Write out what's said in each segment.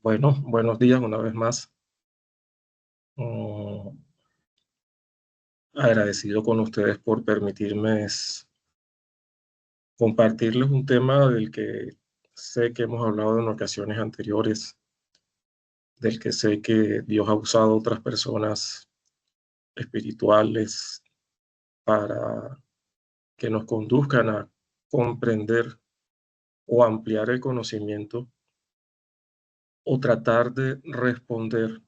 Bueno, buenos días una vez más. Mm, Agradecido con ustedes por permitirme compartirles un tema del que sé que hemos hablado en ocasiones anteriores, del que sé que Dios ha usado a otras personas espirituales para que nos conduzcan a comprender o ampliar el conocimiento o tratar de responder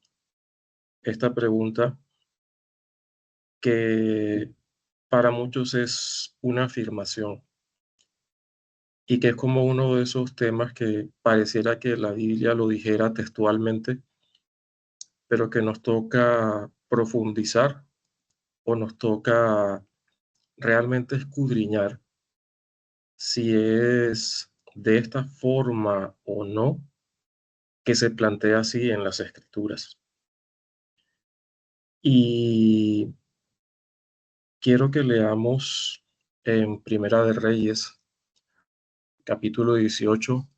esta pregunta que para muchos es una afirmación y que es como uno de esos temas que pareciera que la Biblia lo dijera textualmente, pero que nos toca profundizar o nos toca realmente escudriñar si es de esta forma o no que se plantea así en las Escrituras. Y quiero que leamos en Primera de Reyes, capítulo 18,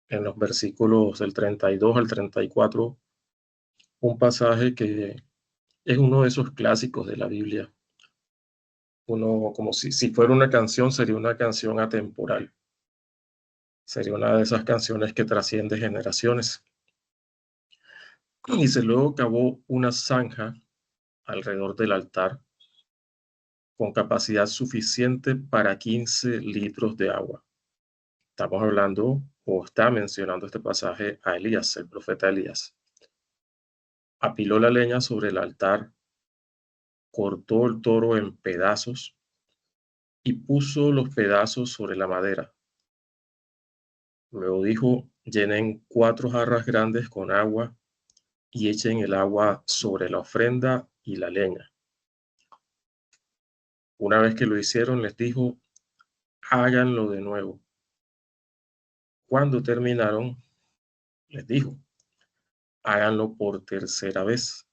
en los versículos del 32 al 34, un pasaje que es uno de esos clásicos de la Biblia. Uno, como si fuera una canción, sería una canción atemporal. Sería una de esas canciones que trasciende generaciones. Y dice, luego cavó una zanja alrededor del altar con capacidad suficiente para 15 litros de agua. Estamos hablando, o está mencionando este pasaje a Elías, el profeta Elías. Apiló la leña sobre el altar, cortó el toro en pedazos y puso los pedazos sobre la madera. Luego dijo, llenen 4 jarras grandes con agua y echen el agua sobre la ofrenda y la leña. Una vez que lo hicieron, les dijo, háganlo de nuevo. Cuando terminaron, les dijo, háganlo por tercera vez.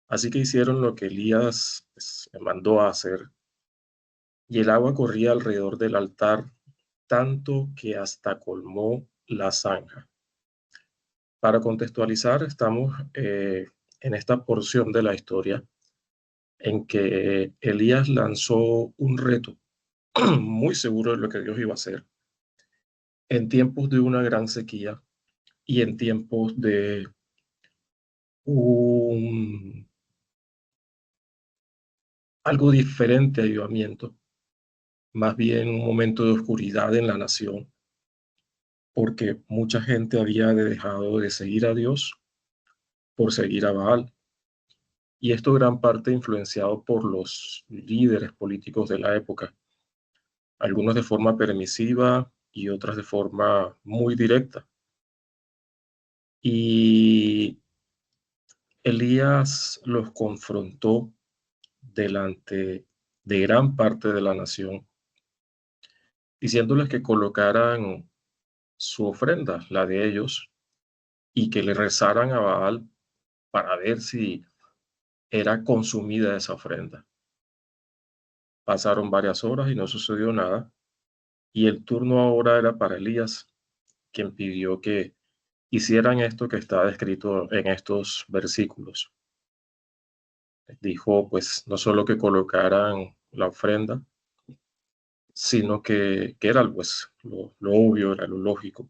Así que hicieron lo que Elías le mandó a hacer, y el agua corría alrededor del altar, tanto que hasta colmó la zanja. Para contextualizar, estamos en esta porción de la historia en que Elías lanzó un reto muy seguro de lo que Dios iba a hacer en tiempos de una gran sequía y en tiempos de un algo diferente avivamiento, más bien un momento de oscuridad en la nación, porque mucha gente había dejado de seguir a Dios por seguir a Baal. Y esto gran parte influenciado por los líderes políticos de la época, algunos de forma permisiva y otras de forma muy directa. Y Elías los confrontó delante de gran parte de la nación, diciéndoles que colocaran su ofrenda, la de ellos, y que le rezaran a Baal para ver si era consumida esa ofrenda. Pasaron varias horas y no sucedió nada, y el turno ahora era para Elías, quien pidió que hicieran esto que está descrito en estos versículos. Les dijo, pues, no solo que colocaran la ofrenda, sino que era pues lo obvio, era lo lógico,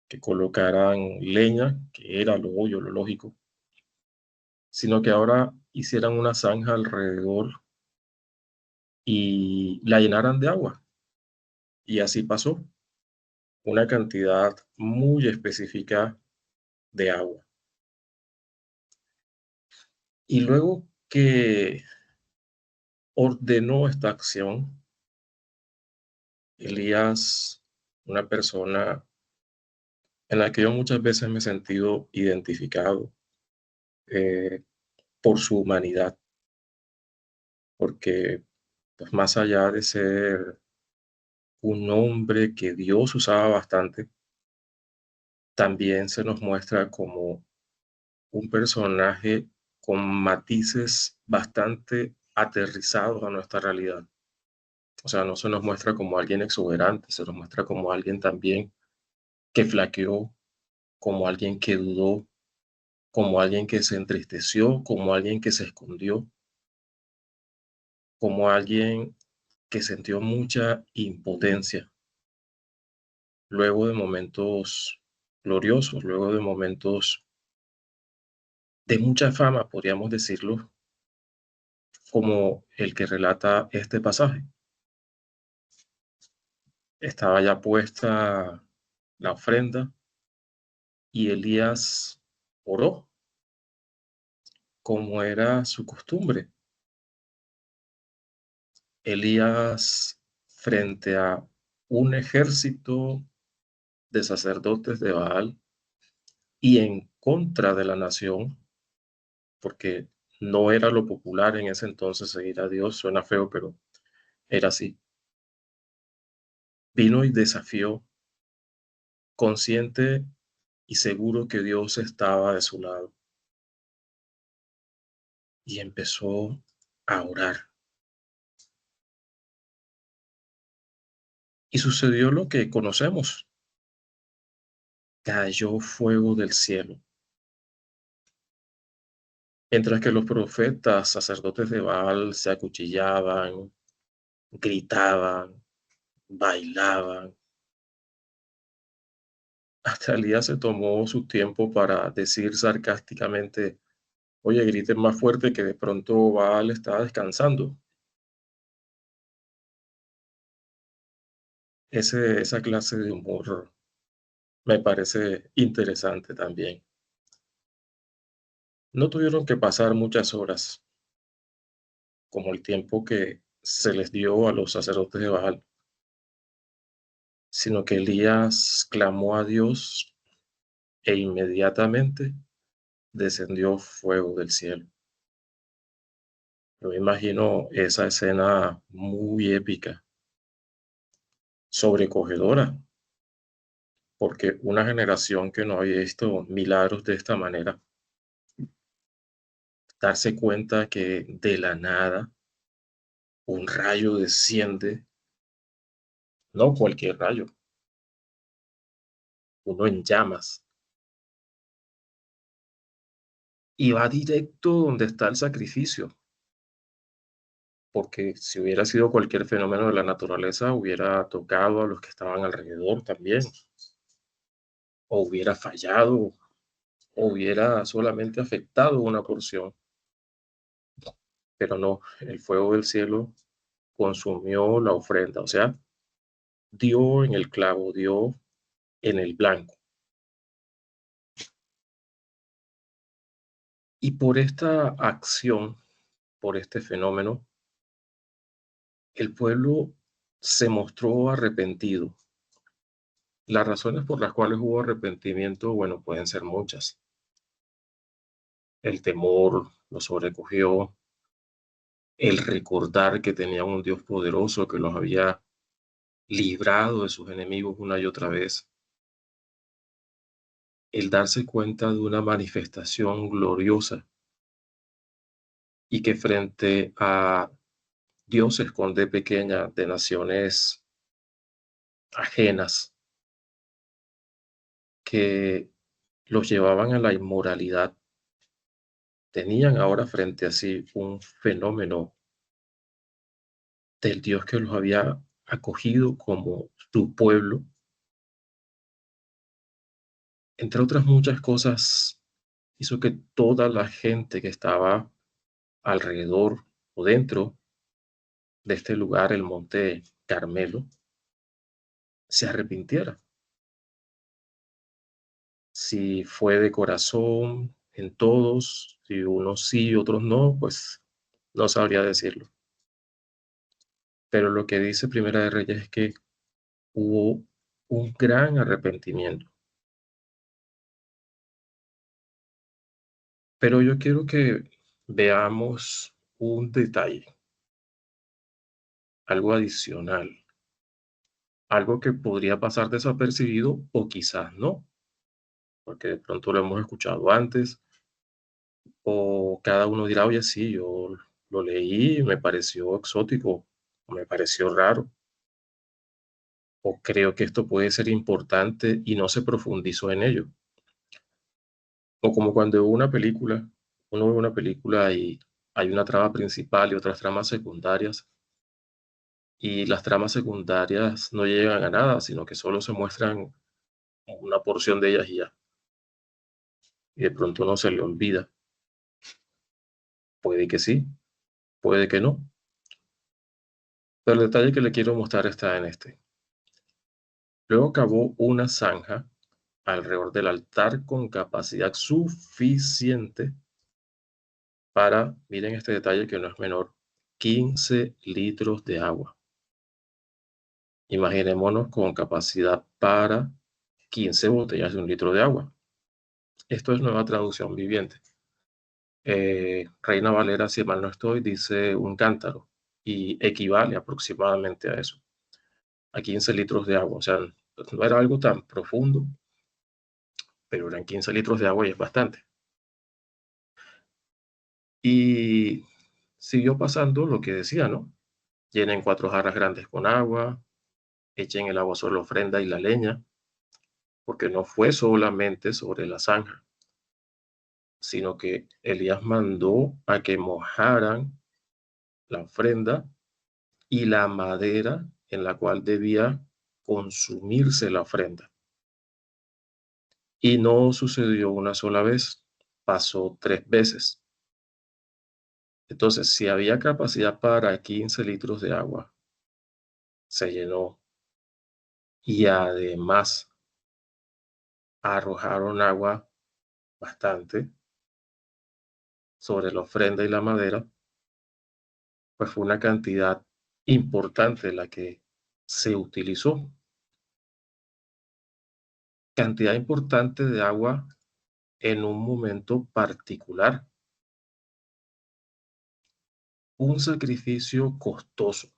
que colocaran leña, que era lo obvio, lo lógico, sino que ahora hicieran una zanja alrededor y la llenaran de agua. Y así pasó, una cantidad muy específica de agua. Y luego que ordenó esta acción, Elías, una persona en la que yo muchas veces me he sentido identificado eh, por su humanidad, porque pues, más allá de ser un hombre que Dios usaba bastante, también se nos muestra como un personaje con matices bastante aterrizados a nuestra realidad. O sea, no se nos muestra como alguien exuberante, se nos muestra como alguien también que flaqueó, como alguien que dudó, como alguien que se entristeció, como alguien que se escondió, como alguien que sintió mucha impotencia luego de momentos gloriosos, luego de momentos de mucha fama, podríamos decirlo, como el que relata este pasaje. Estaba ya puesta la ofrenda y Elías oró como era su costumbre. Elías, frente a un ejército de sacerdotes de Baal y en contra de la nación, porque no era lo popular en ese entonces seguir a Dios, suena feo, pero era así. Vino y desafió, consciente y seguro que Dios estaba de su lado, y empezó a orar. Y sucedió lo que conocemos. Cayó fuego del cielo. Mientras que los profetas, sacerdotes de Baal, se acuchillaban, gritaban, bailaban. Hasta Elías se tomó su tiempo para decir sarcásticamente: oye, griten más fuerte que de pronto Baal está descansando. Esa clase de humor me parece interesante también. No tuvieron que pasar muchas horas, como el tiempo que se les dio a los sacerdotes de Baal, sino que Elías clamó a Dios e inmediatamente descendió fuego del cielo. Yo me imagino esa escena muy épica, sobrecogedora, porque una generación que no había visto milagros de esta manera, darse cuenta que de la nada un rayo desciende, no cualquier rayo, uno en llamas, y va directo donde está el sacrificio, porque si hubiera sido cualquier fenómeno de la naturaleza, hubiera tocado a los que estaban alrededor también, o hubiera fallado, o hubiera solamente afectado una porción, pero no, el fuego del cielo consumió la ofrenda, o sea, dio en el clavo, dio en el blanco. Y por esta acción, por este fenómeno, el pueblo se mostró arrepentido. Las razones por las cuales hubo arrepentimiento, bueno, pueden ser muchas. El temor los sobrecogió, el recordar que tenían un Dios poderoso que los había librado de sus enemigos una y otra vez, el darse cuenta de una manifestación gloriosa y que frente a dioses con D pequeña de naciones ajenas que los llevaban a la inmoralidad, tenían ahora frente a sí un fenómeno del Dios que los había acogido como su pueblo. Entre otras muchas cosas, hizo que toda la gente que estaba alrededor o dentro de este lugar, el Monte Carmelo, se arrepintiera. Si fue de corazón en todos, si unos sí y otros no, pues no sabría decirlo. Pero lo que dice Primera de Reyes es que hubo un gran arrepentimiento. Pero yo quiero que veamos un detalle, algo adicional, algo que podría pasar desapercibido o quizás no, porque de pronto lo hemos escuchado antes, o cada uno dirá, oye, sí, yo lo leí y me pareció exótico, o me pareció raro, o creo que esto puede ser importante y no se profundizó en ello. O como cuando uno ve una película y hay una trama principal y otras tramas secundarias, y las tramas secundarias no llegan a nada, sino que solo se muestran una porción de ellas y ya, y de pronto no se le olvida. Puede que sí, puede que no, pero el detalle que le quiero mostrar está en este. Luego cavó una zanja alrededor del altar con capacidad suficiente para, miren este detalle que no es menor, 15 litros de agua. Imaginémonos con capacidad para 15 botellas de 1 litro de agua. Esto es nueva traducción viviente. Reina Valera, si mal no estoy, dice un cántaro y equivale aproximadamente a eso, a 15 litros de agua. O sea, no era algo tan profundo, pero eran 15 litros de agua y es bastante. Y siguió pasando lo que decía, ¿no? Llenen 4 jarras grandes con agua, echen el agua sobre la ofrenda y la leña, porque no fue solamente sobre la zanja, sino que Elías mandó a que mojaran la ofrenda y la madera en la cual debía consumirse la ofrenda. Y no sucedió una sola vez, pasó 3 veces. Entonces, si había capacidad para 15 litros de agua, se llenó y además arrojaron agua bastante sobre la ofrenda y la madera, pues fue una cantidad importante la que se utilizó. Cantidad importante de agua en un momento particular. Un sacrificio costoso,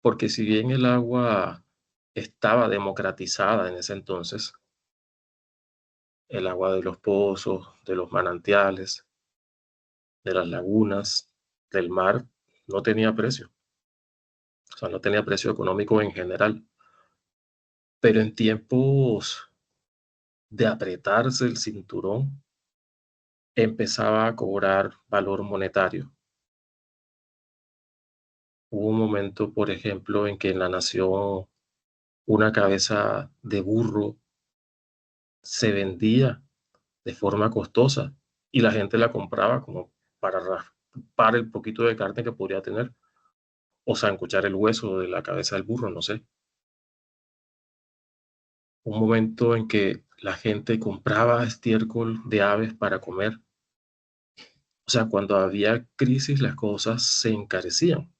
porque si bien el agua estaba democratizada en ese entonces, el agua de los pozos, de los manantiales, de las lagunas, del mar, no tenía precio. O sea, no tenía precio económico en general. Pero en tiempos de apretarse el cinturón, empezaba a cobrar valor monetario. Hubo un momento, por ejemplo, en que en la nación una cabeza de burro se vendía de forma costosa y la gente la compraba como para raspar el poquito de carne que podría tener o sancochar el hueso de la cabeza del burro, no sé. Un momento en que la gente compraba estiércol de aves para comer. O sea, cuando había crisis las cosas se encarecían.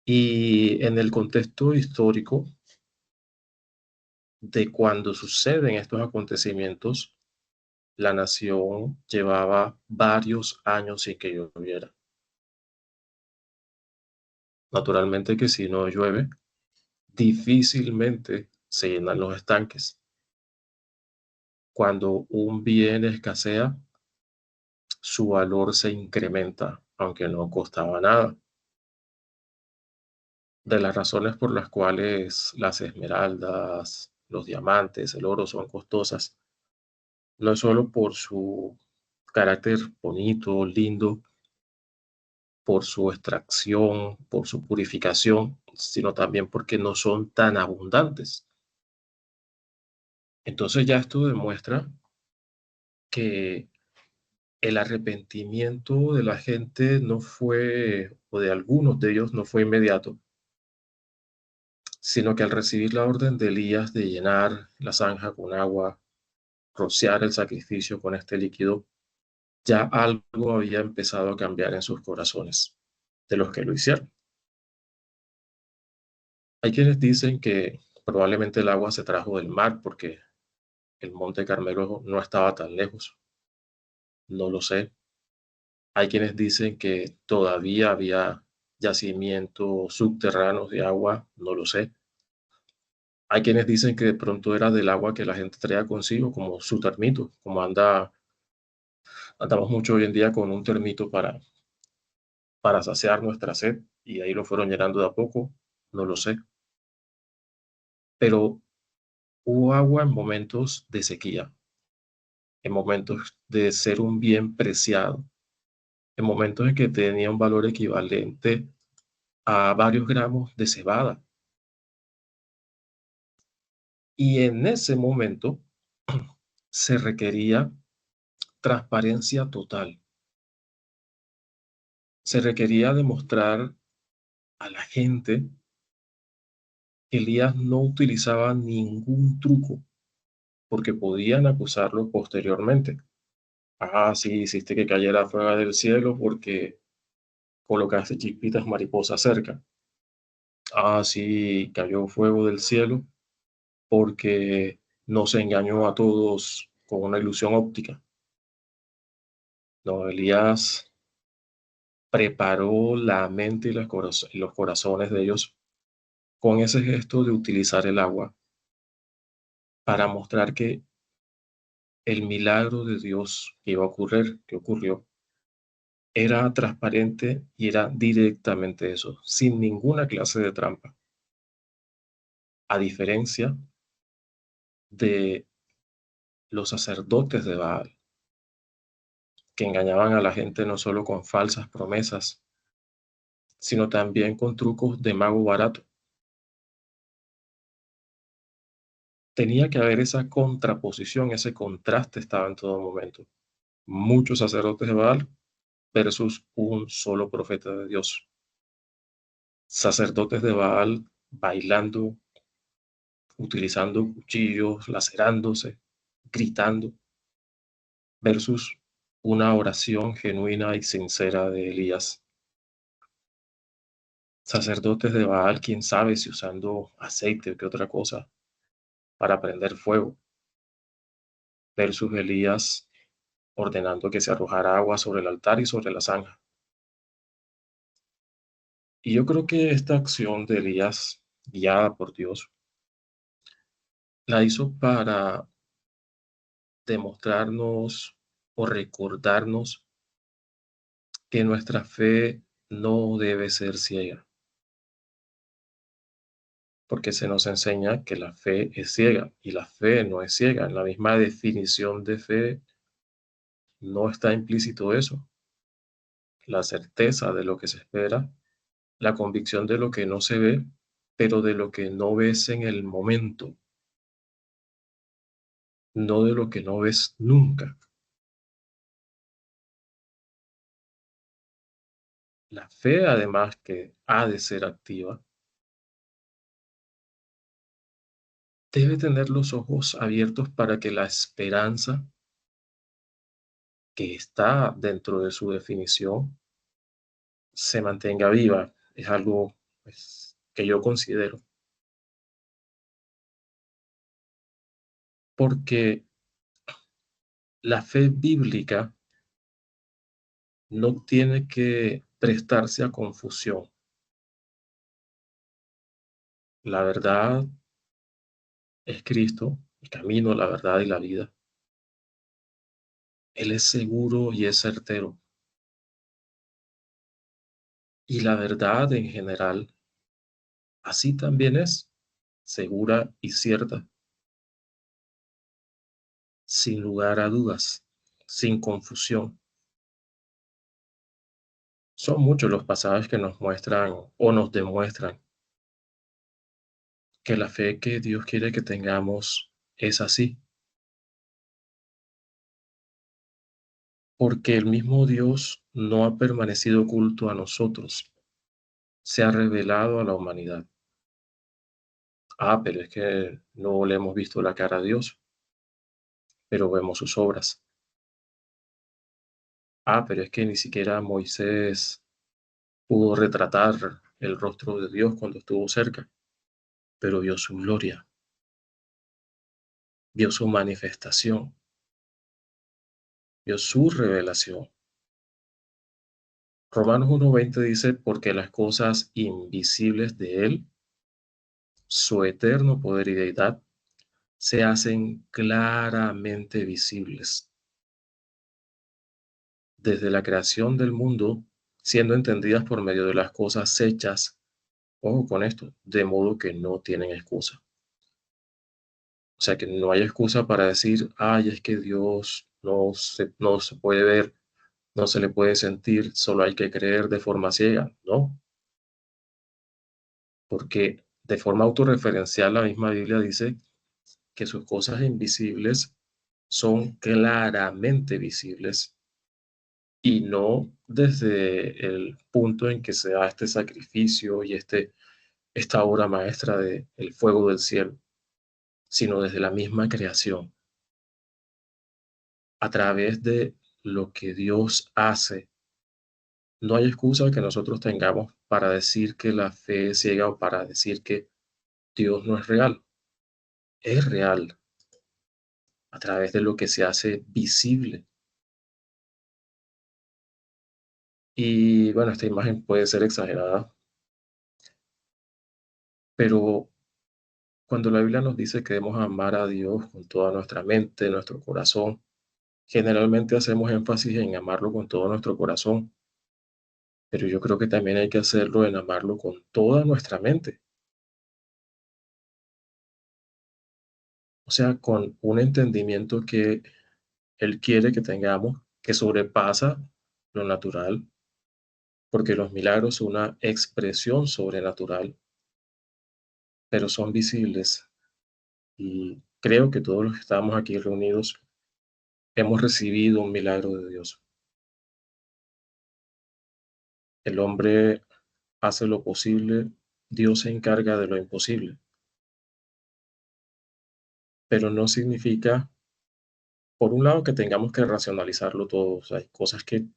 Y en el contexto histórico de cuando suceden estos acontecimientos, la nación llevaba varios años sin que lloviera. Naturalmente que si no llueve, difícilmente se llenan los estanques. Cuando un bien escasea, su valor se incrementa, aunque no costaba nada. De las razones por las cuales las esmeraldas, los diamantes, el oro son costosas, no es solo por su carácter bonito, lindo, por su extracción, por su purificación, sino también porque no son tan abundantes. Entonces ya esto demuestra que el arrepentimiento de la gente no fue, o de algunos de ellos no fue inmediato, sino que al recibir la orden de Elías de llenar la zanja con agua, rociar el sacrificio con este líquido, ya algo había empezado a cambiar en sus corazones de los que lo hicieron. Hay quienes dicen que probablemente el agua se trajo del mar porque el Monte Carmelo no estaba tan lejos, no lo sé. Hay quienes dicen que todavía había yacimientos subterráneos de agua, no lo sé. Hay quienes dicen que de pronto era del agua que la gente traía consigo, como su termito, como andamos mucho hoy en día con un termito para saciar nuestra sed y ahí lo fueron llenando de a poco, no lo sé. Pero Hubo agua en momentos de sequía, en momentos de ser un bien preciado, en momentos en que tenía un valor equivalente a varios gramos de cebada. Y en ese momento se requería transparencia total. Se requería demostrar a la gente que Elías no utilizaba ningún truco porque podían acusarlo posteriormente. Ah, sí, hiciste que cayera fuego del cielo porque colocaste chispitas mariposas cerca. Ah, sí, cayó fuego del cielo porque nos engañó a todos con una ilusión óptica. No, Elías preparó la mente y los corazones de ellos con ese gesto de utilizar el agua para mostrar que el milagro de Dios que iba a ocurrir, que ocurrió, era transparente y era directamente eso, sin ninguna clase de trampa. A diferencia de los sacerdotes de Baal, que engañaban a la gente no solo con falsas promesas, sino también con trucos de mago barato. Tenía que haber esa contraposición, ese contraste estaba en todo momento. Muchos sacerdotes de Baal versus un solo profeta de Dios. Sacerdotes de Baal bailando, utilizando cuchillos, lacerándose, gritando, versus una oración genuina y sincera de Elías. Sacerdotes de Baal, quién sabe si usando aceite o qué otra cosa para prender fuego, versus Elías ordenando que se arrojara agua sobre el altar y sobre la zanja. Y yo creo que esta acción de Elías, guiada por Dios, la hizo para demostrarnos o recordarnos que nuestra fe no debe ser ciega, porque se nos enseña que la fe es ciega y la fe no es ciega. En la misma definición de fe no está implícito eso, la certeza de lo que se espera, la convicción de lo que no se ve, pero de lo que no ves en el momento, no de lo que no ves nunca. La fe, además que ha de ser activa, debe tener los ojos abiertos para que la esperanza que está dentro de su definición se mantenga viva. Es algo pues, que yo considero, porque la fe bíblica no tiene que prestarse a confusión. La verdad es Cristo, el camino, la verdad y la vida. Él es seguro y es certero. Y la verdad en general, así también es segura y cierta, sin lugar a dudas, sin confusión. Son muchos los pasajes que nos muestran o nos demuestran que la fe que Dios quiere que tengamos es así, porque el mismo Dios no ha permanecido oculto a nosotros, se ha revelado a la humanidad. Ah, pero es que no le hemos visto la cara a Dios, pero vemos sus obras. Ah, pero es que ni siquiera Moisés pudo retratar el rostro de Dios cuando estuvo cerca, pero vio su gloria, vio su manifestación, vio su revelación. Romanos 1:20 dice, porque las cosas invisibles de Él, su eterno poder y deidad, se hacen claramente visibles desde la creación del mundo, siendo entendidas por medio de las cosas hechas, ojo con esto, de modo que no tienen excusa. O sea que no hay excusa para decir, ay, es que Dios no se puede ver, no se le puede sentir, solo hay que creer de forma ciega. No, porque de forma autorreferencial la misma Biblia dice que sus cosas invisibles son claramente visibles y no desde el punto en que se da este sacrificio y esta obra maestra de el fuego del cielo, sino desde la misma creación, a través de lo que Dios hace. No hay excusa que nosotros tengamos para decir que la fe es ciega o para decir que Dios no es real. Es real a través de lo que se hace visible. Y bueno, esta imagen puede ser exagerada, pero cuando la Biblia nos dice que debemos amar a Dios con toda nuestra mente, nuestro corazón, generalmente hacemos énfasis en amarlo con todo nuestro corazón, pero yo creo que también hay que hacerlo en amarlo con toda nuestra mente, o sea, con un entendimiento que Él quiere que tengamos, que sobrepasa lo natural, porque los milagros son una expresión sobrenatural, pero son visibles. Y creo que todos los que estamos aquí reunidos hemos recibido un milagro de Dios. El hombre hace lo posible, Dios se encarga de lo imposible, pero no significa, por un lado, que tengamos que racionalizarlo todo. O sea, hay cosas que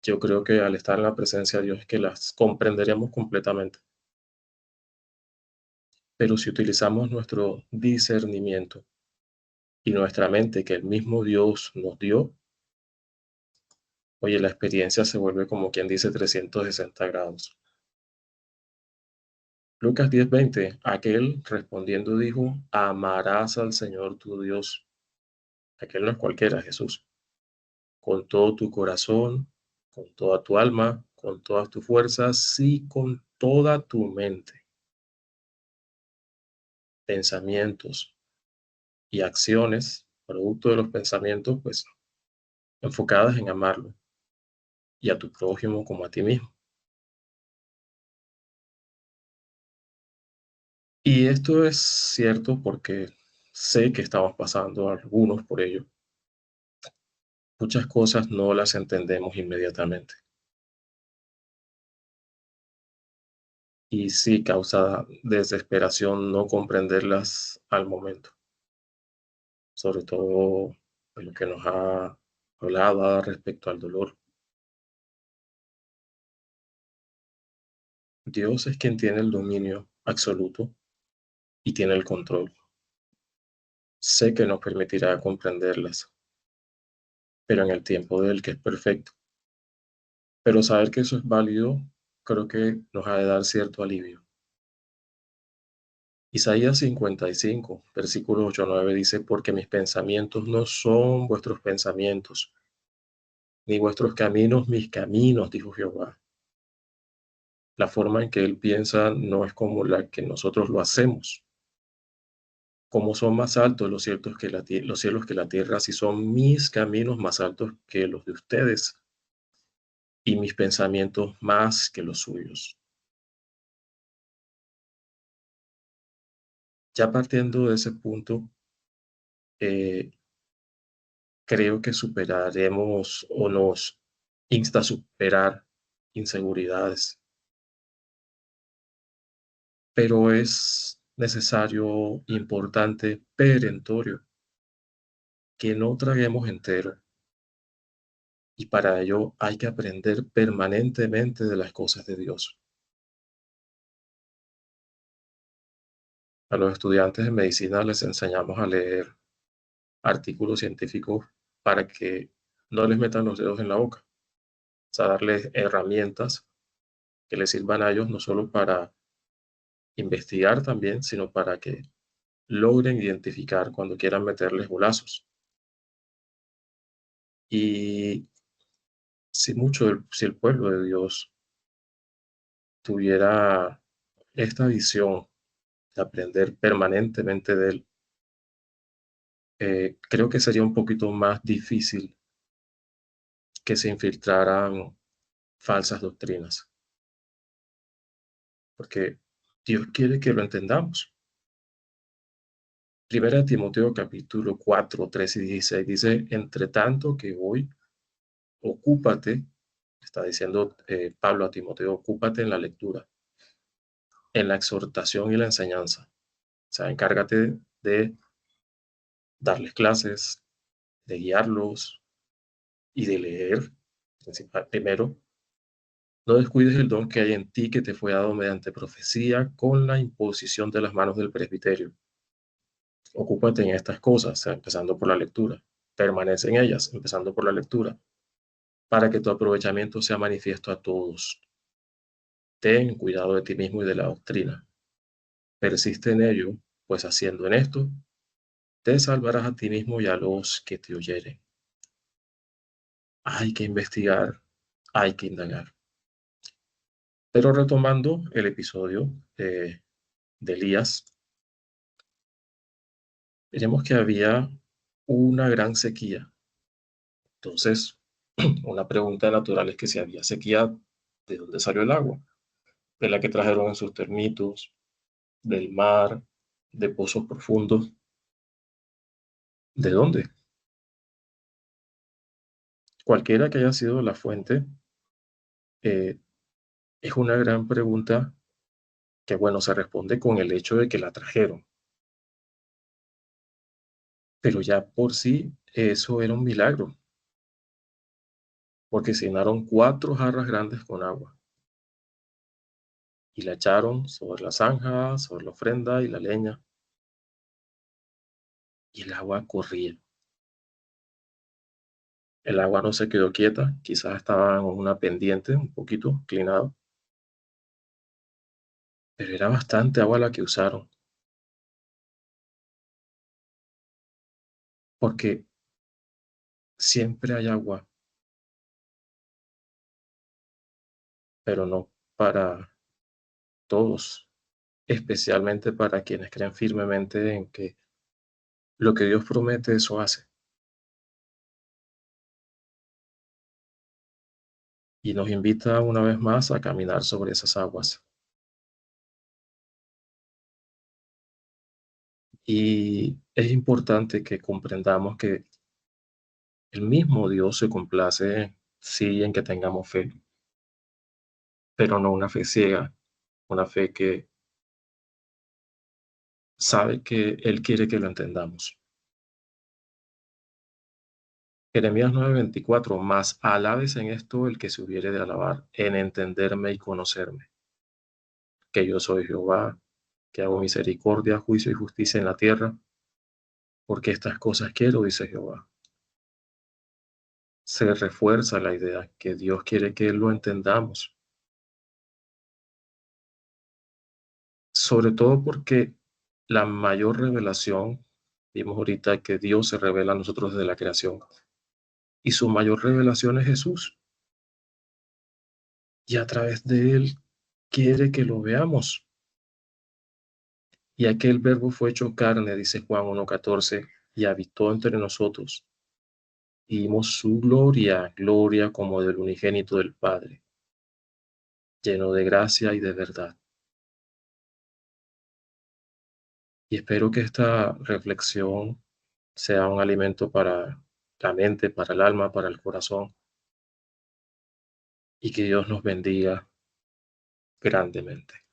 yo creo que al estar en la presencia de Dios es que las comprenderemos completamente. Pero si utilizamos nuestro discernimiento y nuestra mente que el mismo Dios nos dio, oye, la experiencia se vuelve como quien dice 360 grados. Lucas 10:20, aquel respondiendo dijo, amarás al Señor tu Dios. Aquel no es cualquiera, Jesús. Con todo tu corazón, con toda tu alma, con todas tus fuerzas y con toda tu mente, pensamientos y acciones, producto de los pensamientos, pues enfocadas en amarlo y a tu prójimo como a ti mismo. Y esto es cierto porque sé que estamos pasando algunos por ello. Muchas cosas no las entendemos inmediatamente. Y sí causa desesperación no comprenderlas al momento, sobre todo de lo que nos ha hablado respecto al dolor. Dios es quien tiene el dominio absoluto y tiene el control. Sé que nos permitirá comprenderlas, pero en el tiempo del que es perfecto. Pero saber que eso es válido, creo que nos ha de dar cierto alivio. Isaías 55, versículos 8 a 9 dice, porque mis pensamientos no son vuestros pensamientos, ni vuestros caminos mis caminos, dijo Jehová. La forma en que Él piensa no es como la que nosotros lo hacemos. Como son más altos los cielos que la tierra, así son mis caminos más altos que los de ustedes y mis pensamientos más que los suyos. Ya partiendo de ese punto, eh, creo que superaremos o nos insta a superar inseguridades, pero es necesario, importante, perentorio, que no traguemos entero. Y para ello hay que aprender permanentemente de las cosas de Dios. A los estudiantes de medicina les enseñamos a leer artículos científicos para que no les metan los dedos en la boca. O sea, darles herramientas que les sirvan a ellos no solo para investigar también, sino para que logren identificar cuando quieran meterles bolazos. Y si el pueblo de Dios tuviera esta visión de aprender permanentemente de Él, creo que sería un poquito más difícil que se infiltraran falsas doctrinas, porque Dios quiere que lo entendamos. Primera de Timoteo capítulo 4, 3 y 16 dice, entre tanto que voy, ocúpate, está diciendo Pablo a Timoteo, ocúpate en la lectura, en la exhortación y la enseñanza. O sea, encárgate de darles clases, de guiarlos y de leer, primero. No descuides el don que hay en ti que te fue dado mediante profecía con la imposición de las manos del presbiterio. Ocúpate en estas cosas, o sea, empezando por la lectura. Permanece en ellas, empezando por la lectura, para que tu aprovechamiento sea manifiesto a todos. Ten cuidado de ti mismo y de la doctrina. Persiste en ello, pues haciendo en esto, te salvarás a ti mismo y a los que te oyeren. Hay que investigar, hay que indagar. Pero retomando el episodio de Elías, veremos que había una gran sequía. Entonces, una pregunta natural es que si había sequía, ¿de dónde salió el agua? ¿De la que trajeron en sus termitos, del mar, de pozos profundos? ¿De dónde? Cualquiera que haya sido la fuente, eh, es una gran pregunta que, bueno, se responde con el hecho de que la trajeron. Pero ya por sí, eso era un milagro, porque se llenaron 4 jarras grandes con agua y la echaron sobre la zanja, sobre la ofrenda y la leña, y el agua corría. El agua no se quedó quieta, quizás estaba en una pendiente, un poquito inclinado, pero era bastante agua la que usaron, porque siempre hay agua, pero no para todos, especialmente para quienes creen firmemente en que lo que Dios promete, eso hace. Y nos invita una vez más a caminar sobre esas aguas. Y es importante que comprendamos que el mismo Dios se complace, sí, en que tengamos fe, pero no una fe ciega, una fe que sabe que Él quiere que lo entendamos. Jeremías 9:24, más alabes en esto el que se hubiere de alabar, en entenderme y conocerme, que yo soy Jehová, que hago misericordia, juicio y justicia en la tierra, porque estas cosas quiero, dice Jehová. Se refuerza la idea que Dios quiere que lo entendamos, sobre todo porque la mayor revelación, vimos ahorita que Dios se revela a nosotros desde la creación, y su mayor revelación es Jesús, y a través de Él quiere que lo veamos. Y aquel verbo fue hecho carne, dice Juan 1:14, y habitó entre nosotros. Y vimos su gloria, gloria como del unigénito del Padre, lleno de gracia y de verdad. Y espero que esta reflexión sea un alimento para la mente, para el alma, para el corazón, y que Dios nos bendiga grandemente.